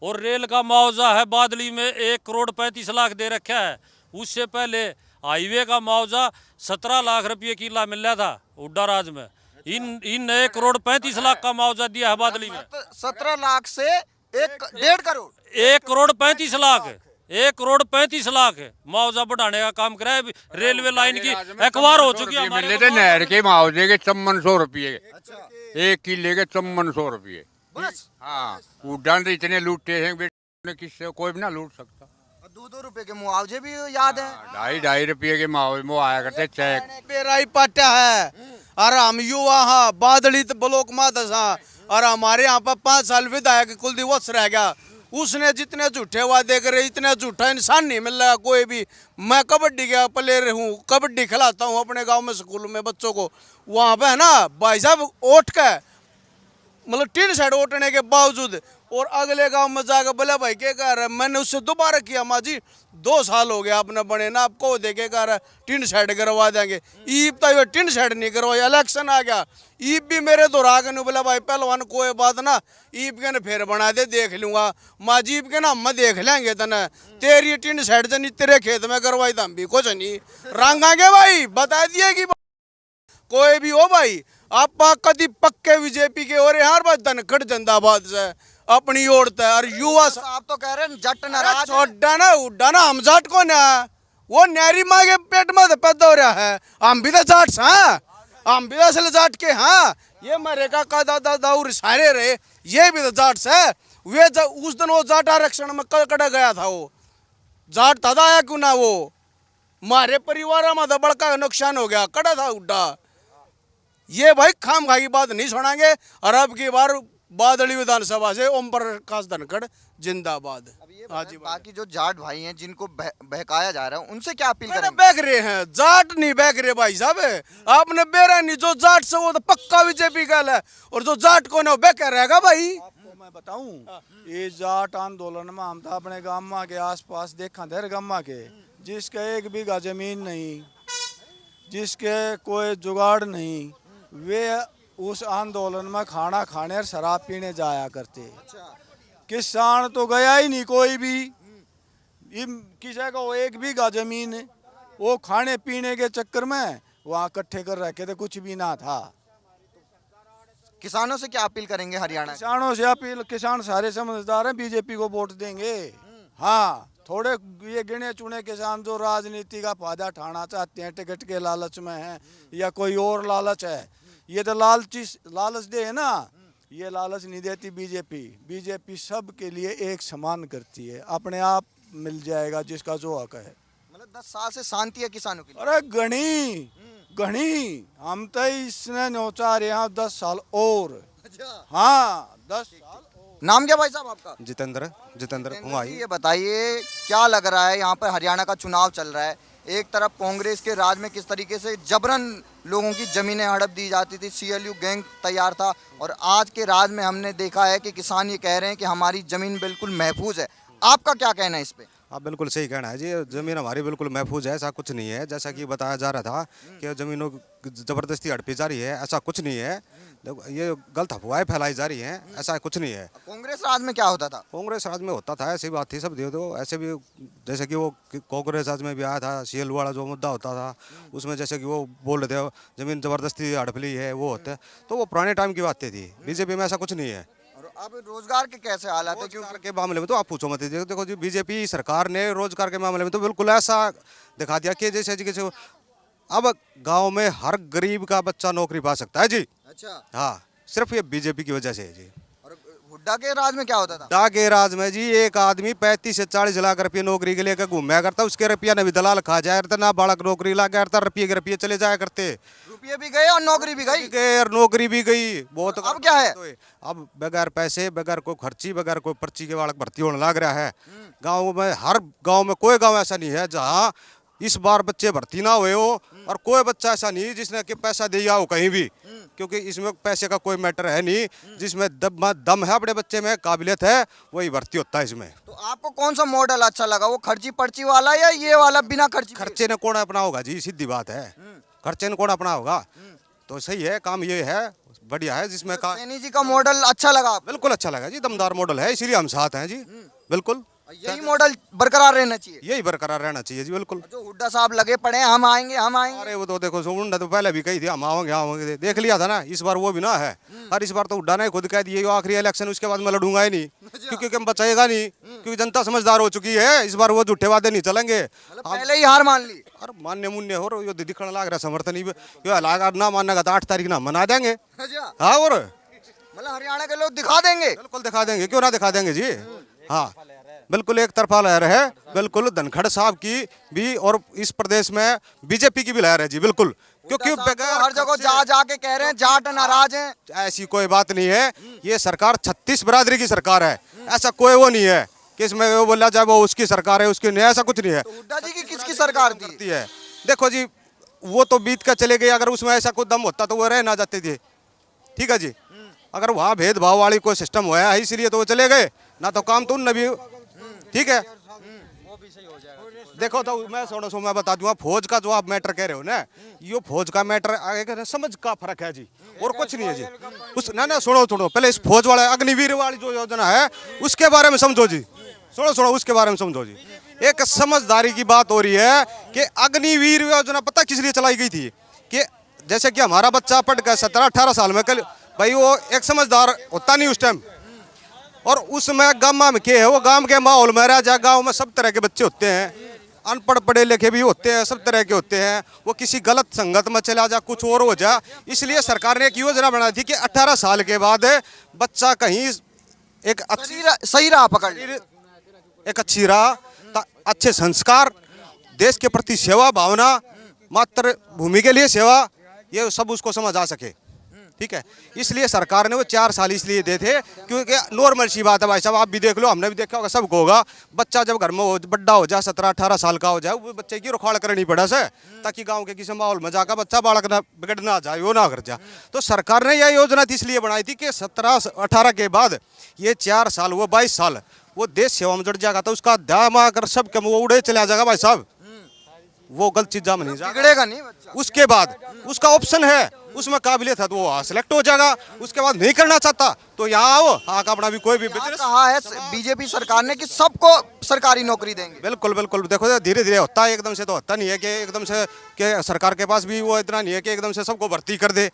और रेल का मुआवजा है बादली में 1 करोड़ 35 लाख दे रखा है। उससे पहले हाईवे का मुआवजा 17 लाख रुपये किला मिल रहा था हुड्डा राज में। इन 1 करोड़ 35 लाख का मुआवजा दिया है बादली में। 17 लाख से 1.5 करोड़ 1 करोड़ 35 लाख 1 करोड़ 35 लाख मुआवजा बढ़ाने का काम करा है। रेलवे लाइन की अखबार हो चुकी है मिले थे नहर के मुआवजे के 5400 रुपये, 1 किले के 5400 रुपये। बस। हाँ, उड़ान इतने लूटे हैं बेटे, किससे कोई भी ना लूट सकता। 2-2 रुपए के मुआवजे भी याद है। 2.5 रुपये के मुआवजे आया करते चेक। पेराई पाटा है और हम युवा हाँ बादली ब्लॉक मादसा, और हमारे यहाँ पर 5 साल विधायक कुलदीप वत्स रह गया। उसने जितने झूठे वादे करे, इतना झूठा इंसान नहीं मिल रहा कोई भी। मैं कबड्डी का प्लेयर हूँ, कबड्डी खिलाता हूँ अपने गांव में स्कूल में बच्चों को। वहाँ पे है ना भाई साहब ओट के मतलब 3 साइड ओटने के बावजूद, और अगले गांव में जाकर बोले भाई क्या कह रहा है, मैंने उससे दोबारा किया माँ जी 2 साल हो गया आपने बने ना, आपको देखे कह रहा है 3 साइड करवा देंगे। ईब तो ये 3 साइड नहीं करवाई, इलेक्शन आ गया ईब भी मेरे दोहरा के नहीं बोला भाई पहलवान कोई बात ना, ईब के ना फिर बना दे देख लूंगा। माँ जी ईब के ना हम देख लेंगे तने, तेरी 3 साइड जनी तेरे खेत में करवाई था हम भी कुछ नहीं रंगांगे भाई, बता दिए कि कोई भी हो भाई आप कदी पक्के बीजेपी के और हर बात धनखड़ जिंदाबाद से अपनी ओर है। और युवा आप तो कह रहे हैं जट नाराज है। छोड़ा ना उड्डा ना, हम जाट को ना, वो न्यारी माँ के पेट में तो पैदा हो रहा है। हम भी तो जाट हाँ, हम भी असल जाट के हाँ, ये मेरे का दादा दाऊर सारे रहे, ये भी तो जाट से। वे उस दिन वो जाट आरक्षण में कड़ा गया था, वो जाट था आया क्यों ना, वो मारे परिवार में तो बड़का नुकसान हो गया, कड़ा था उड्डा। ये भाई खाम खा की बात नहीं सुनाएंगे। और अब की बार बादली विधानसभा से ओम प्रकाश धनखड़ जिंदाबाद। बाकी जो जाट भाई हैं जिनको बहकाया जा रहा है उनसे क्या अपील करें? बहक रहे हैं, जाट नहीं बहक रहे भाई साहब, आपने बेरा नहीं, जो जाट से वो तो पक्का बीजेपी का है, और जो जाट को ना बहक रहेगा भाई। आपको मैं बताऊं, ये जाट आंदोलन में हम तो अपने गाँव के आसपास देखा थे गाँव के, जिसके 1 बीघा जमीन नहीं, जिसके कोई जुगाड़ नहीं, वे उस आंदोलन में खाना खाने और शराब पीने जाया करते। किसान तो गया ही नहीं कोई भी, किसी का 1 बीघा जमीन है, वो खाने पीने के चक्कर में वहाँ इकट्ठे कर रखे थे, कुछ भी ना था। किसानों से क्या अपील करेंगे हरियाणा के? किसानों से अपील, किसान सारे समझदार हैं, बीजेपी को वोट देंगे। हाँ, थोड़े ये गिने चुने किसान जो राजनीति का फायदा उठाना चाहते हैं, टिकट के लालच में हैं या कोई और लालच है, ये तो लालच दे है ना, ये लालच नहीं देती बीजेपी। बीजेपी सब के लिए एक समान करती है, अपने आप मिल जाएगा जिसका जो हक है। मतलब 10 साल से शांति है किसानों के लिए। अरे घनी हम तो इसने नौचा रहे हैं 10 साल और। हाँ 10 साल। नाम क्या भाई साहब आपका? जितेंद्र हुमायूं। ये बताइए क्या लग रहा है, यहाँ पर हरियाणा का चुनाव चल रहा है, एक तरफ कांग्रेस के राज में किस तरीके से जबरन लोगों की जमीनें हड़प दी जाती थी, CLU गैंग तैयार था, और आज के राज में हमने देखा है कि किसान ये कह रहे हैं कि हमारी जमीन बिल्कुल महफूज है। आपका क्या कहना है इस पे? आप बिल्कुल सही कहना है जी, ज़मीन हमारी बिल्कुल महफूज है, ऐसा कुछ नहीं है। जैसा कि बताया जा रहा था कि ज़मीनों की ज़बरदस्ती हड़पी जा रही है, ऐसा कुछ नहीं है। ये गलत अफवाहें फैलाई जा रही हैं, ऐसा कुछ नहीं है। कांग्रेस राज में क्या होता था? कांग्रेस राज में होता था, ऐसी बात थी, सब दे दो ऐसे भी। जैसे कि वो कांग्रेस राज में भी आया था, CLU वाला जो मुद्दा होता था, उसमें जैसे कि वो बोल रहे थे ज़मीन ज़बरदस्ती हड़प ली है, वो होता है, तो वो पुराने टाइम की बातें थी। बीजेपी में ऐसा कुछ नहीं है। अब रोजगार के कैसे हालात है? रोजगार के मामले में तो आप पूछो मत। देखो जी, बीजेपी सरकार ने रोजगार के मामले में तो बिल्कुल ऐसा दिखा दिया कि जैसे जी किसी अब गांव में हर गरीब का बच्चा नौकरी पा सकता है जी। अच्छा। हाँ, सिर्फ ये बीजेपी की वजह से है जी। और हुड्डा के राज में क्या होता था? हुड्डा के राज में जी एक आदमी 35 से 40 लाख रुपये नौकरी के लिए घूमया करता, उसके रुपया ने भी दलाल खा जाया करता, ना बालक नौकरी ला करता, रुपये के रुपये चले जाया करते। रुपये भी गए और नौकरी भी गई। और नौकरी भी गई बहुत। अब क्या है? अब बगैर पैसे, बगैर कोई खर्ची, बगैर कोई पर्ची के बालक भर्ती होने लग रहा है। गाँव में, हर गाँव में कोई गाँव ऐसा नहीं है जहाँ इस बार बच्चे भर्ती ना हुए हो, और कोई बच्चा ऐसा नहीं जिसने कि पैसा दिया हो कहीं भी, क्योंकि इसमें पैसे का कोई मैटर है नहीं। जिसमें दम है, अपने बच्चे में काबिलियत है, वही भर्ती होता है इसमें। तो आपको कौन सा मॉडल अच्छा लगा, वो खर्ची पर्ची वाला या ये वाला बिना खर्ची? खर्चे ने कौन अपना होगा जी, सीधी बात है। खर्चे ने कौन अपना होगा? तो सही है, काम ये है, बढ़िया है, जिसमें का सैनी जी का मॉडल अच्छा लगा? बिल्कुल अच्छा लगा जी, दमदार मॉडल है, इसीलिए हम साथ हैं जी। बिल्कुल यही मॉडल बरकरार रहना चाहिए। यही बरकरार रहना चाहिए जी, बिल्कुल। जो हुड्डा साहब लगे पड़े हैं, हम आएंगे हम आएंगे। अरे वो तो देखो, हुड्डा तो पहले भी कही थी हम आओगे, देख लिया था ना, इस बार वो भी ना है। और इस बार तो हुड्डा ने खुद कह दिया आखिरी इलेक्शन, उसके बाद मैं लड़ूंगा ही नहीं, क्योंकि हम बचाएगा नहीं, क्योंकि जनता समझदार हो चुकी है। इस बार वो झूठे वादे नहीं चलेंगे। पहले ही हार मान ली। और मान्य मुन्य हो रहा, दिखने लग रहा समर्थन ना मानने का तो 8 तारीख ना मना देंगे। हाँ, और मतलब हरियाणा के लोग दिखा देंगे। बिल्कुल दिखा देंगे, क्यों ना दिखा देंगे जी। हाँ, बिल्कुल एक तरफा लहर है, बिल्कुल धनखड़ साहब की भी, और इस प्रदेश में बीजेपी की भी लहर है जी, बिल्कुल। क्योंकि हर जगह जा के कह रहे हैं जाट नाराज हैं। ऐसी कोई बात नहीं है। ये सरकार 36 बिरादरी की सरकार है, ऐसा कोई वो नहीं है कि इसमें वो बोला जाए वो उसकी सरकार है, उसकी नहीं, ऐसा कुछ नहीं है। हुड्डा जी की किसकी सरकार थी? है देखो जी, वो तो बीत कर चले गए। अगर उसमें ऐसा कोई दम होता तो वो रह ना जाते थे, ठीक है जी। अगर वहाँ भेदभाव वाली कोई सिस्टम हुआ है, इसलिए तो वो चले गए, ना तो काम तो उन भी, ठीक है। देखो तो मैं बता दूंगा, फौज का जो आप मैटर कह रहे हो ना, ये फौज का मैटर समझ का फर्क है जी, और कुछ नहीं है जी। उस ना सुनो पहले इस फौज वाला अग्निवीर वाली जो योजना है उसके बारे में समझो जी। सुनो उसके बारे में समझो जी। एक समझदारी की बात हो रही है कि अग्निवीर योजना पता किस लिए चलाई गई थी? कि जैसे कि हमारा बच्चा पढ़ कर 17-18 साल में, कल भाई वो एक समझदार होता नहीं उस टाइम, और उसमें गाँव में क्या है, वो गांव के माहौल में रह जाए। गाँव में सब तरह के बच्चे होते हैं, अनपढ़ पढ़े लिखे भी होते हैं, सब तरह के होते हैं। वो किसी गलत संगत में चला जा, कुछ और हो जा, इसलिए सरकार ने एक योजना बनाई थी कि 18 साल के बाद बच्चा कहीं एक सही राह पकड़, एक अच्छी राह, अच्छे संस्कार, देश के प्रति सेवा भावना, मातृभूमि के लिए सेवा, ये सब उसको समझ आ सके, ठीक है। इसलिए सरकार ने वो 4 साल इसलिए दे थे, क्योंकि नॉर्मल सी बात है भाई साहब, आप भी देख लो, हमने भी देखा होगा, सबको होगा। बच्चा जब घर में बड़ा हो जाए, 17-18 साल का हो जाए, वो बच्चे की रुखाड़ करनी पड़े से, ताकि गांव के किसी माहौल में जाकर बच्चा बालक ना बिगड़ ना जाए, वो ना कर जाए। तो सरकार ने यह योजना इसलिए बनाई थी कि 17-18 के बाद ये 4 साल, वो 22 साल वो देश सेवा में जुड़ जाएगा, तो उसका दाम आकर सब कम वो उड़े चला जाएगा भाई साहब। वो गलत चीजा में नहीं जाएगा। बिगड़ेगा नहीं बच्चा। उसके बाद उसका ऑप्शन है, उसमें काबिलियत है तो वो सिलेक्ट हो जाएगा। उसके बाद नहीं करना चाहता तो यहाँ आओ, आका अपना भी कोई भी यहाँ बिजनेस। कहा है बीजेपी सरकार ने कि सबको सरकारी नौकरी देंगे। बिल्कुल बिल्कुल, देखो धीरे धीरे होता है, एकदम से तो होता नहीं है कि एकदम से कि सरकार के पास भी वो इतना नहीं है कि एकदम से सबको भर्ती कर दे।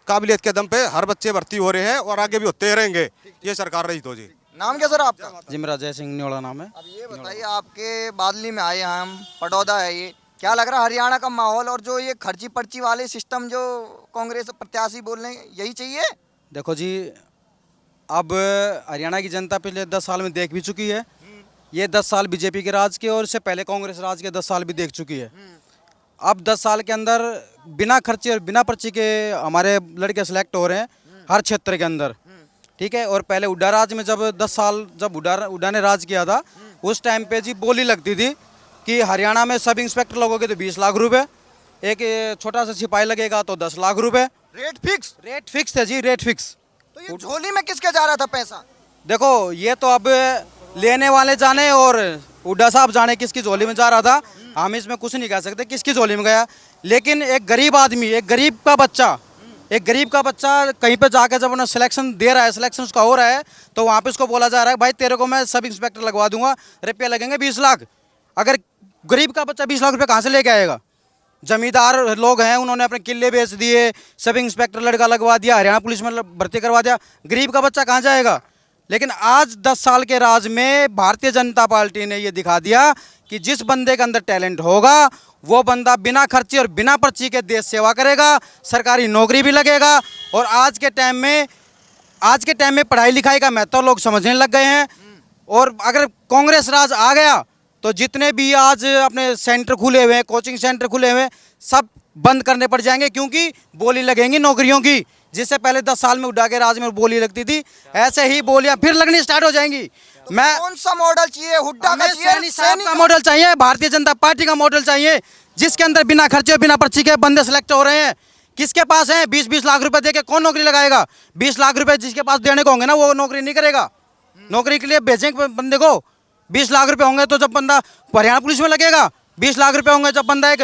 काबिलियत के दम पे हर बच्चे भर्ती हो रहे हैं और आगे भी होते रहेंगे, ये सरकार रही तो जी। नाम क्या सर आपका? जी मेरा जय सिंह न्योड़ा नाम है। अब ये बताइए, आपके बादली में आए हैं हम, पटौदा है ये, क्या लग रहा है हरियाणा का माहौल और जो ये खर्ची पर्ची वाले सिस्टम जो कांग्रेस प्रत्याशी बोल रहे हैं, यही चाहिए? देखो जी, अब हरियाणा की जनता पिछले 10 साल में देख भी चुकी है। ये 10 साल बीजेपी के राज के और इससे पहले कांग्रेस राज के 10 साल भी देख चुकी है। अब 10 साल के अंदर बिना खर्चे और बिना पर्ची के हमारे लड़के सेलेक्ट हो रहे हैं हर क्षेत्र के अंदर, ठीक है। और पहले हुड्डा राज में जब 10 साल जब हुड्डा ने राज किया था, उस टाइम पे जी बोली लगती थी कि हरियाणा में सब इंस्पेक्टर लगोगे तो 20 लाख रुपए, एक छोटा सा सिपाही लगेगा तो 10 लाख रुपए। Rate fix? रेट फिक्स है जी, रेट फिक्स। तो ये झोली में किसके जा रहा था पैसा? देखो ये तो अब लेने वाले जाने और हुड्डा साहब जाने किसकी झोली में जा रहा था, हम इसमें कुछ नहीं कह सकते किसकी झोली में गया। लेकिन एक गरीब आदमी, एक गरीब का बच्चा कहीं पे जाकर जब उन्हें सिलेक्शन दे रहा है, सिलेक्शन उसका हो रहा है, तो वहाँ पे उसको बोला जा रहा है भाई तेरे को मैं सब इंस्पेक्टर लगवा दूंगा, रुपये लगेंगे 20 लाख। अगर गरीब का बच्चा 20 लाख रुपये कहाँ से लेके आएगा? जमींदार लोग हैं, उन्होंने अपने किले बेच दिए, सब इंस्पेक्टर लड़का लगवा दिया, हरियाणा पुलिस में भर्ती करवा दिया, गरीब का बच्चा कहाँ जाएगा? लेकिन आज 10 साल के राज में भारतीय जनता पार्टी ने ये दिखा दिया कि जिस बंदे के अंदर टैलेंट होगा वो बंदा बिना खर्चे और बिना पर्ची के देश सेवा करेगा, सरकारी नौकरी भी लगेगा। और आज के टाइम में पढ़ाई लिखाई का महत्व लोग समझने लग गए हैं। और अगर कांग्रेस राज आ गया तो जितने भी आज अपने सेंटर खुले हुए हैं, कोचिंग सेंटर खुले हुए हैं, सब बंद करने पड़ जाएंगे, क्योंकि बोली लगेंगी नौकरियों की। जिससे पहले 10 साल में हुड्डा के राज में बोली लगती थी, ऐसे ही बोलियां फिर लगनी स्टार्ट हो जाएंगी। तो कौन सा मॉडल चाहिए? हुड्डा का चाहिए, सैनी का मॉडल चाहिए, भारतीय जनता पार्टी का मॉडल चाहिए, जिसके अंदर बिना खर्चे और बिना पर्ची के बंदे सेलेक्ट हो रहे हैं। किसके पास है 20-20 लाख रुपए देके कौन नौकरी लगाएगा? 20 लाख रुपए जिसके पास देने को होंगे ना, वो नौकरी नहीं करेगा। नौकरी के लिए भेजेंगे बंदे को। 20 लाख रुपए होंगे तो जब बंदा हरियाणा पुलिस में लगेगा, 20 लाख रुपए होंगे जब बंदा एक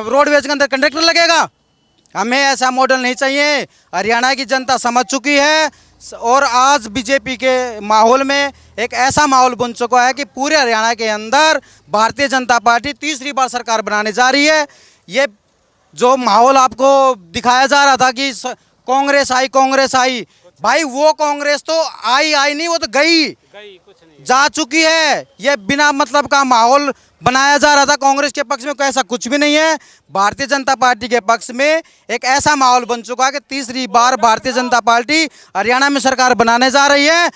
रोडवेज के अंदर कंडक्टर लगेगा। हमें ऐसा मॉडल नहीं चाहिए। हरियाणा की जनता समझ चुकी है और आज बीजेपी के माहौल में एक ऐसा माहौल बन चुका है कि पूरे हरियाणा के अंदर भारतीय जनता पार्टी तीसरी बार सरकार बनाने जा रही है। ये जो माहौल आपको दिखाया जा रहा था कि कांग्रेस आई, भाई वो कांग्रेस तो आई नहीं, वो तो गई जा चुकी है। ये बिना मतलब का माहौल बनाया जा रहा था कांग्रेस के पक्ष में, ऐसा कुछ भी नहीं है। भारतीय जनता पार्टी के पक्ष में एक ऐसा माहौल बन चुका है कि तीसरी बार भारतीय जनता पार्टी हरियाणा में सरकार बनाने जा रही है।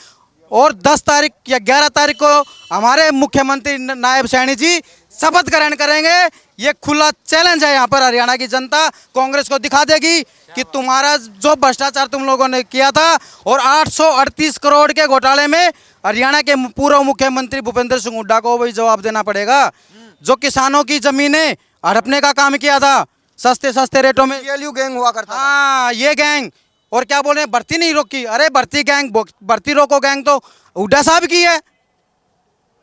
और 10 तारीख या 11 तारीख को हमारे मुख्यमंत्री नायब सैनी जी शपथ ग्रहण करेंगे। ये खुला चैलेंज है, यहाँ पर हरियाणा की जनता कांग्रेस को दिखा देगी कि तुम्हारा जो भ्रष्टाचार तुम लोगों ने किया था और 838 करोड़ के घोटाले में हरियाणा के पूर्व मुख्यमंत्री भूपेंद्र सिंह हुड्डा को भी जवाब देना पड़ेगा। जो किसानों की जमीनें हड़पने का काम किया था सस्ते रेटों में, CLU गैंग हुआ करता था। हाँ, ये गैंग। और क्या बोल रहे हैं, भर्ती नहीं रोकी? अरे भर्ती रोको गैंग तो हुड्डा साहब की है,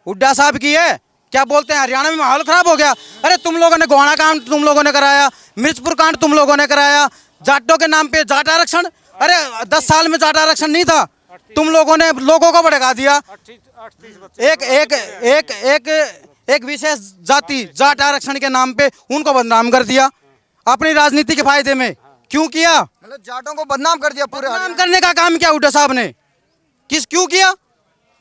हुड्डा साहब की है। क्या बोलते हैं हरियाणा में माहौल खराब हो गया? अरे तुम लोगों ने गोहाना कांड तुम लोगों ने कराया, मिर्चपुर कांड तुम लोगों ने कराया, जाटों के नाम पे जाट आरक्षण। अरे 10 साल में जाट आरक्षण नहीं था, तुम लोगों ने लोगों को भड़का दिया। एक विशेष जाति जाट आरक्षण के नाम पे उनको बदनाम कर दिया अपनी राजनीति के फायदे में। क्यों किया? मतलब जाटों को बदनाम कर दिया पूरे बदनाम करने का काम किया हुड्डा साहब ने। क्यों किया?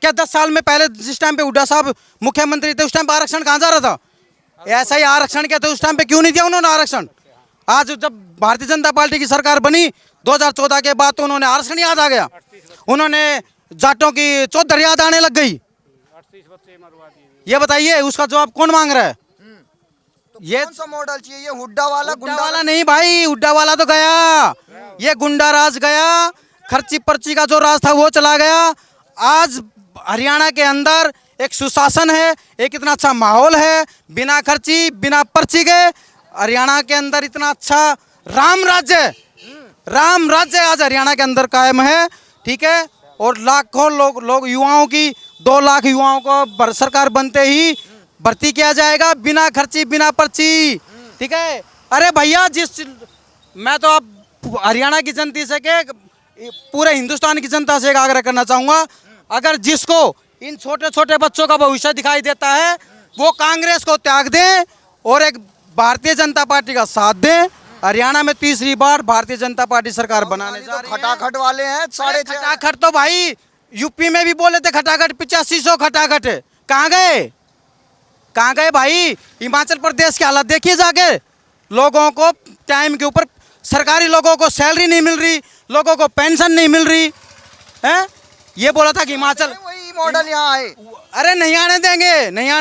क्या 10 साल में पहले जिस टाइम पे हुड्डा साहब मुख्यमंत्री थे उस टाइम पे आरक्षण कहाँ जा रहा था? ऐसा ही आरक्षण क्या था उस टाइम पे, क्यों नहीं दिया उन्होंने आरक्षण? आज जब भारतीय जनता पार्टी की सरकार बनी 2014 के बाद तो उन्होंने आरक्षण याद आ गया, उन्होंने जाटों की चौधरी याद आने लग गई। ये बताइए उसका जवाब कौन मांग रहा है? तो ये कौन सा मॉडल चाहिए? ये हुड्डा वाला गुंडा वाला नहीं भाई, हुड्डा वाला तो गया, ये गुंडा राज गया, खर्ची पर्ची का जो राज था वो चला गया। आज हरियाणा के अंदर एक सुशासन है, एक इतना अच्छा माहौल है, बिना खर्ची बिना पर्ची के हरियाणा के अंदर इतना अच्छा राम राज्य आज हरियाणा के अंदर कायम है, ठीक है। और लाखों लोग युवाओं की 2 लाख युवाओं को सरकार बनते ही भर्ती किया जाएगा बिना खर्ची बिना पर्ची। ठीक है। अरे भैया मैं तो अब हरियाणा की जनता से के पूरे हिंदुस्तान की जनता से एक आग्रह करना चाहूँगा, अगर जिसको इन छोटे छोटे बच्चों का भविष्य दिखाई देता है वो कांग्रेस को त्याग दें और एक भारतीय जनता पार्टी का साथ दें। हरियाणा में तीसरी बार भारतीय जनता पार्टी सरकार बनाने जा रही है। खटाखट वाले हैं 6.5। खटाखट तो भाई यूपी में भी बोले थे खटाखट, 8500 खटाखट कहाँ गए भाई? हिमाचल प्रदेश की हालत देखिए जाके, लोगों को टाइम के ऊपर सरकारी लोगों को सैलरी नहीं मिल रही, लोगों को पेंशन नहीं मिल रही है। ये बोला था कि हिमाचल वही मॉडल यहाँ आए। अरे नहीं आने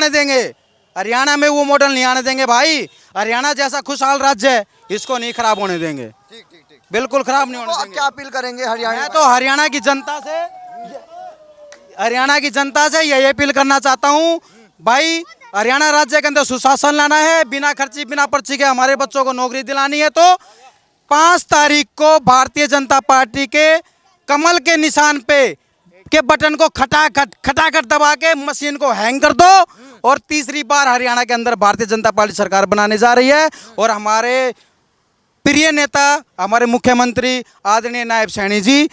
देंगे हरियाणा में वो मॉडल नहीं आने देंगे भाई। हरियाणा जैसा खुशहाल राज्य है, इसको नहीं खराब होने देंगे। ठीक। बिल्कुल खराब नहीं होने तो देंगे। क्या अपील करेंगे हरियाणा? मैं तो हरियाणा की जनता से यही अपील करना चाहता हूँ भाई, हरियाणा राज्य के अंदर सुशासन लाना है, बिना खर्ची बिना पर्ची के हमारे बच्चों को नौकरी दिलानी है। तो 5 तारीख को भारतीय जनता पार्टी के कमल के निशान पे के बटन को खटाखट दबा के मशीन को हैंग कर दो और तीसरी बार हरियाणा के अंदर भारतीय जनता पार्टी सरकार बनाने जा रही है। और हमारे प्रिय नेता हमारे मुख्यमंत्री आदरणीय नायब सैनी जी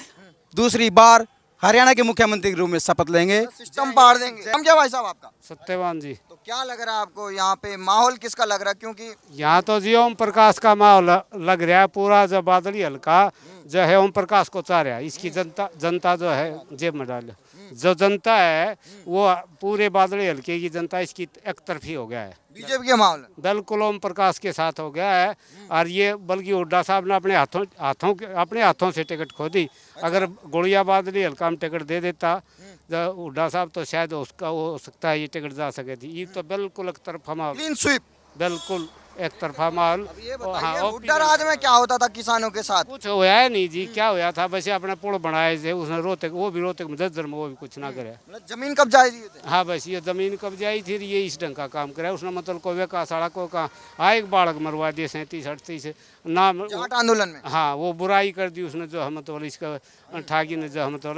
दूसरी बार हरियाणा के मुख्यमंत्री के रूप में शपथ लेंगे। सिस्टम पाड़ देंगे। हम क्या भाई साहब आपका? सत्यवान जी। तो क्या लग रहा है आपको यहाँ पे माहौल किसका लग रहा है? क्योंकि यहाँ तो जी ओम प्रकाश का माहौल लग रहा है पूरा, जो बादली हल्का जो है ओम प्रकाश को चाह रहा है। इसकी जनता जो है जेब में डाले, जो जनता है वो पूरे बादली हल्के की जनता इसकी एक तरफी हो गया है। बीजेपी के माहौल बिल्कुल ओम प्रकाश के साथ हो गया है। और ये बल्कि हुड्डा साहब ने अपने हाथों से टिकट खो दी। अगर गुड़िया बादली हल्का में टिकट दे देता हुड्डा साहब तो शायद उसका हो सकता है ये टिकट जा सके थी। ये तो बिल्कुल एक तरफा माहौल, क्लीन स्वीप, बिल्कुल एक तरफा माहौल। हुड्डा राज में क्या होता था किसानों के साथ? कुछ होया है नहीं जी, क्या होया था? वैसे अपने पुल बनाए थे उसने, रोहतक वो भी रोहतक मुजफ्फर में वो भी कुछ ना करे। जमीन कब्जा दी थी। हाँ बस ये जमीन कब्जाई थी, ये इस ढंग का काम करे उसने। मतलब को वे का सड़क को का एक बालक मरवा दिए 37-38 नाम आंदोलन में। हाँ वो बुराई कर दी उसने, जो हम तो इसका ठागी ने जो हम तो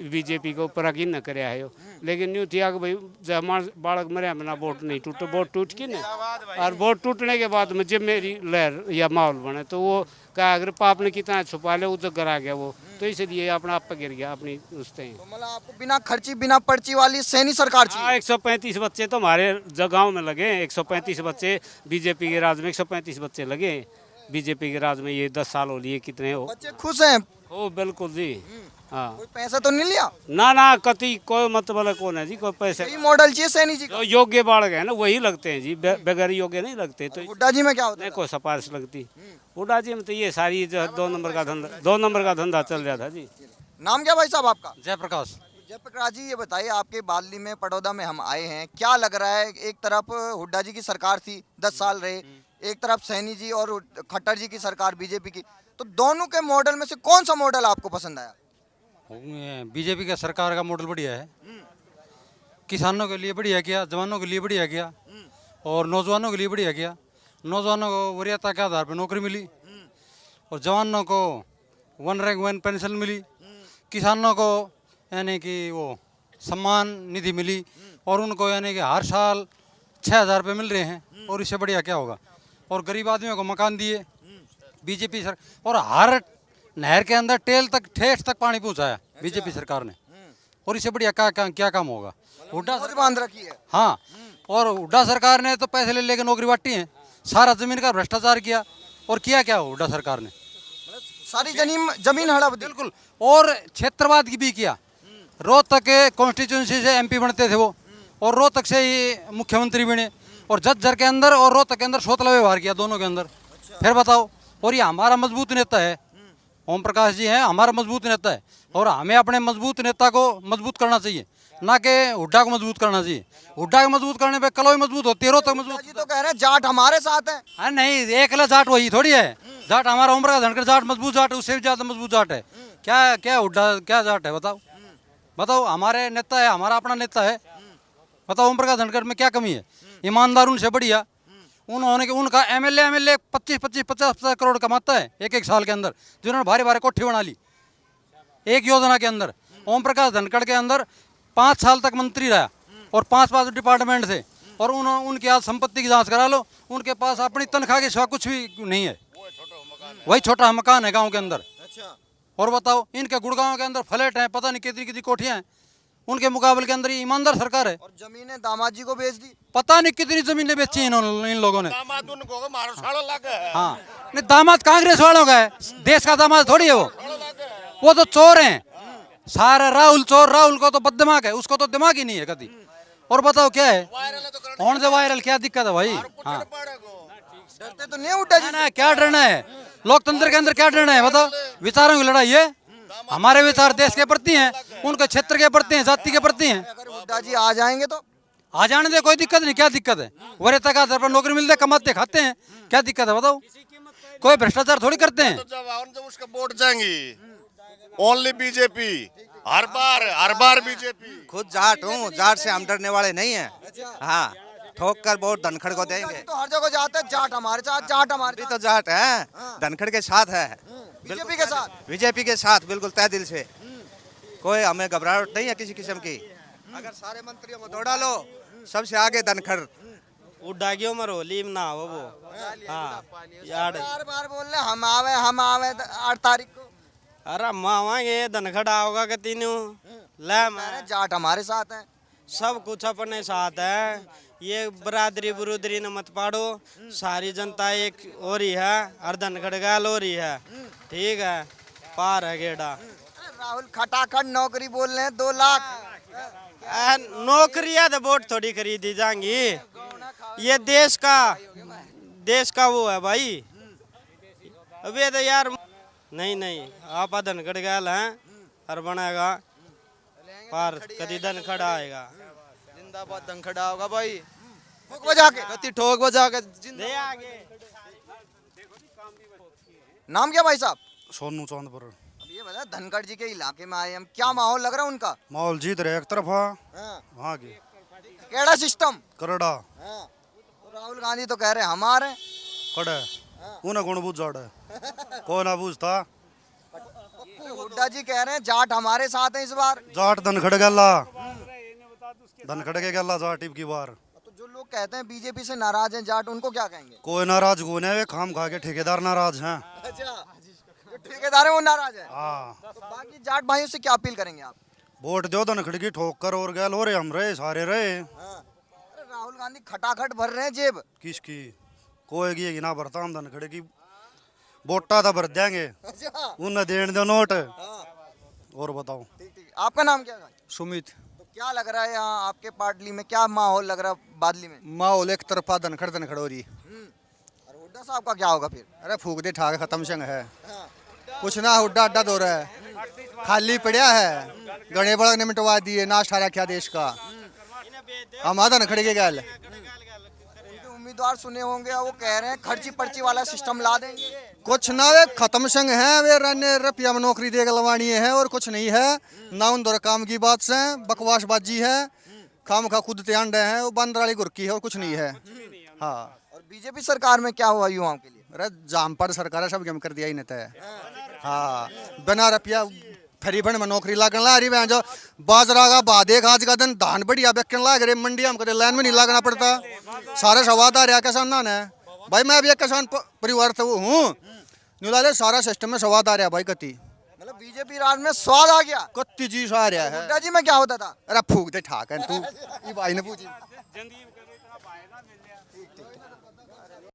बीजेपी के ऊपर अगिन न कराया है। लेकिन न्यू थी कि भाई जब हमारे बालक मरे ना वोट नहीं टूटे, वोट टूट के ना, और वोट टूटने के बाद में जब मेरी लहर या माहौल बने तो वो कहा अगर पाप ने कितना छुपा ले उधर आ गया वो, तो इसलिए अपना आप पे गिर गया अपनी उससे। तो मतलब आपको बिना खर्ची बिना पर्ची वाली सैनी सरकार चाहिए। 135 बच्चे तो हमारे गाँव में लगे, 135 बच्चे बीजेपी के राज में 135 बच्चे लगे बीजेपी के राज में। ये 10 साल हो लिए कितने हो बच्चे खुश हैं? ओ बिल्कुल जी। हाँ कोई पैसा तो नहीं लिया? ना कति कोई मतलब कौन है जी, कोई पैसे। यही मॉडल चाहिए सैनी जी जो योग्य बालक है ना वही लगते हैं जी, बगैर योग्य नहीं लगते। तो हुड्डा जी में क्या होता है? कोई सिफारिश लगती हुड्डा जी में तो ये सारी जो 2 नंबर का धंधा चल रहा था जी। नाम क्या भाई साहब आपका? जयप्रकाश। जयप्रकाश जी ये बताइए, आपके बादली में पटौदा में हम आए हैं, क्या लग रहा है? एक तरफ हुड्डा जी की सरकार थी 10 साल रहे, एक तरफ सैनी जी और खट्टर जी की सरकार बीजेपी की, तो दोनों के मॉडल में से कौन सा मॉडल आपको पसंद आया? बीजेपी का सरकार का मॉडल बढ़िया है, किसानों के लिए बढ़िया किया, जवानों के लिए बढ़िया किया और नौजवानों के लिए बढ़िया किया। नौजवानों को वरीयता के आधार पर नौकरी मिली और जवानों को 1 रैंक 1 पेंशन मिली, किसानों को यानी कि वो सम्मान निधि मिली और उनको यानी कि हर साल 6,000 रुपये मिल रहे हैं। और इससे बढ़िया क्या होगा? और गरीब आदमियों को मकान दिए बीजेपी सर, और हर नहर के अंदर ठेठ तक पानी पहुंचाया बीजेपी सरकार ने। और इससे बढ़िया क्या काम होगा? हुड्डा बांध रखी है। हाँ, और हुड्डा सरकार ने तो पैसे ले लेके नौकरी बांटी है, सारा जमीन का भ्रष्टाचार किया। और किया क्या हुड्डा सरकार ने? सारी जमीन हड़प दी। बिल्कुल। और क्षेत्रवाद की भी किया। रोहतक के कॉन्स्टिट्यूंसी से MP बनते थे वो, और रोहतक से ही मुख्यमंत्री बने, और झज्जर के अंदर और रोहतक के अंदर शोतला व्यवहार किया दोनों के अंदर। फिर बताओ। और ये हमारा मजबूत नेता है, ओम प्रकाश जी हैं हमारा मजबूत नेता है, और हमें अपने मजबूत नेता को मजबूत करना चाहिए, ना कि हुड्डा को मजबूत करना चाहिए। हुड्डा को मजबूत करने पे कलोई मजबूत होती है, रोहतक मजबूत। जी तो कह रहे हैं जाट हमारे साथ है। हाँ नहीं, एक जाट वही थोड़ी है। जाट हमारा ओम प्रकाश धनखड़ जाट मजबूत जाट, उससे भी ज्यादा मजबूत जाट है। क्या हुड्डा क्या जाट है? बताओ हमारे नेता है, हमारा अपना नेता है। बताओ ओम प्रकाश धनखड़ में क्या कमी है? ईमानदार उनसे बढ़िया। उनका एमएलए 25-50 करोड़ कमाता है एक साल के अंदर, जिन्होंने भारी कोठी बना ली एक योजना के अंदर। ओम प्रकाश धनखड़ के अंदर 5 साल तक मंत्री रहा और 5 डिपार्टमेंट थे, और उनके आज संपत्ति की जांच करा लो, उनके पास अपनी तनख्वाह के सिवा कुछ भी नहीं है। वही छोटा मकान है गांव के अंदर। और बताओ, इनके गुड़गांव के अंदर फ्लैट हैं, पता नहीं कितनी कितनी कोठियां हैं, उनके मुकाबले के अंदर ये ईमानदार सरकार है। और जमीनें दामाद जी को बेच दी, पता नहीं कितनी जमीनें बेची इन लोगों ने। दामाद उनको मारो साड़ो लग है। हाँ, नहीं दामाद कांग्रेस वालों का है, देश का दामाद थोड़ी है वो तो चोर हैं सारे। राहुल चोर, राहुल को तो बददिमाग है, उसको तो दिमाग ही नहीं है कभी। और बताओ क्या है, कौन से वायरल, क्या दिक्कत है भाई? हाँ, डरते तो नहीं उठा जी? ना क्या डरना है, लोकतंत्र के अंदर क्या डरना है बताओ? विचारों की लड़ाई है, हमारे विचार देश के प्रति हैं, उनके क्षेत्र के प्रति हैं, जाति के प्रति हैं। अगर हुड्डा जी आ जाएंगे तो आ जाने दे, कोई दिक्कत नहीं। क्या दिक्कत है? वरीयता का आधार पर नौकरी मिलती है, कमाते खाते हैं, क्या दिक्कत है बताओ? कोई भ्रष्टाचार थोड़ी करते हैं। जब उसका वोट जाएंगी ओनली बीजेपी, हर बार बीजेपी। खुद जाट हूँ, जाट से हम डरने वाले नहीं है। हाँ, ठोक कर वोट धनखड़ को देंगे। तो हर जगह जाते हैं, जाट हमारे साथ, जाट हमारे भी तो जाट है, धनखड़ के साथ है, बीजेपी के साथ। बीजेपी के साथ बिल्कुल तय दिल से। कोई हमें घबराहट नहीं है किसी किस्म की। अगर सारे मंत्रियों को दौड़ा लो, सबसे आगे धनखड़। उड्डा की उम्र होली में ना हो वो। हाँ यार, बार बार बोल रहे हम आवे 8 तारीख को। अरे मावांगे धनखड़ा होगा कि तीनों ले मैं जाट हमारे साथ है, सब कुछ अपने साथ है। ये बरादरी बुरुदरी न मत पाड़ो, सारी जनता एक हो रही है और धनखड़ गाल हो रही है। ठीक है, पार है गेड़ा। राहुल खटाखट नौकरी बोल रहे हैं 2 लाख। नौकरियां तो वोट थोड़ी खरीदी जाएंगी, ये देश का वो है भाई। अबे तो यार नहीं आप धनखड़ गाल हैं और बनेगा पार, कभी धनखड़ आएगा। जिंदाबाद धनखड़ा होगा भाई। ठोक बजा के, गति ठोक बजा के दे आगे। नाम क्या भाई साहब? सोनू चांदपुर। अब ये बता, धनखड़ जी के इलाके में आए हम, क्या माहौल लग रहा है उनका? माहौल जीत रहे एक तरफा वहाँ की केड़ा सिस्टम करड़ा तो राहुल गांधी तो कह रहे हमारे कड़े उन्हें कौन बूझ जाड़ है, कौन ना बूझता। हुड्डा जी कह रहे हैं जाट हमारे साथ है इस बार। जाट धनखड़ गला, धनखड़ के गला जाट की बार। तो जो लोग कहते हैं बीजेपी से नाराज हैं जाट, उनको क्या कहेंगे? कोई नाराज कौन है, वे खाम खा के ठेकेदार नाराज हैं। अच्छा, जो ठेकेदार है वो नाराज है। हाँ, तो बाकी जाट भाइयों से क्या अपील करेंगे आप? वोट दो धनखड़ की ठोक कर और गैल हो रहे, हम रहे सारे रहे। अरे राहुल गांधी खटाखट भर रहे हैं जेब। किसकी? कोई की ना भरता, हम धनखड़ की वोटा तो भर देंगे, उन्हें देने दो नोट। और बताओ, ठीक। आपका नाम क्या है? सुमित। तो क्या लग रहा है यहाँ आपके पार्टी में, क्या माहौल लग रहा है बादली में? माहौल एक तरफा धनखड़ हो रही। और हुड्डा साहब का क्या होगा फिर? अरे फूक दे ठाक खत्म संग है, कुछ ना हुड्डा अड्डा दो रहा है, खाली पड़ा है। गणे बड़ा ने मिटवा दिए, नाश ठा रखा देश का। हम धनखड़ के गल उनके उम्मीदवार सुने होंगे, वो कह रहे हैं खर्ची पर्ची वाला सिस्टम ला देंगे। कुछ ना, वे खत्म संग है, वे रने रुपया में नौकरी दे लवानी है और कुछ नहीं है ना। उन दौर काम की बात से बकवासबाजी है, खाम खा खुद त्यान रहे हैं, वो बंद वाली गुरकी है और कुछ नहीं है। हाँ, और बीजेपी सरकार में क्या हुआ युवाओं के लिए? अरे जाम पर सरकार सब गेम कर दिया ही नहीं है। हाँ, बिना रुपया फ्री फंड में नौकरी लागन ला रही है। जो बाजरा का बाद एक आज का दिन धान बढ़िया बेचने लाग रहे, मंडी हम कदे लाइन में नहीं लागना पड़ता, सारे सवाद आ रहा किसान है भाई। मैं भी एक किसान परिवार से वो हूँ, न्यूलाले सारा सिस्टम में स्वाद आ रहा भाई। कति मतलब बीजेपी राज में स्वाद आ गया, कत्ती चीज आ रहा है। हुड्डा जी में क्या होता था? अरे फूक दे ठाक है तू, ये भाई ने पूछी।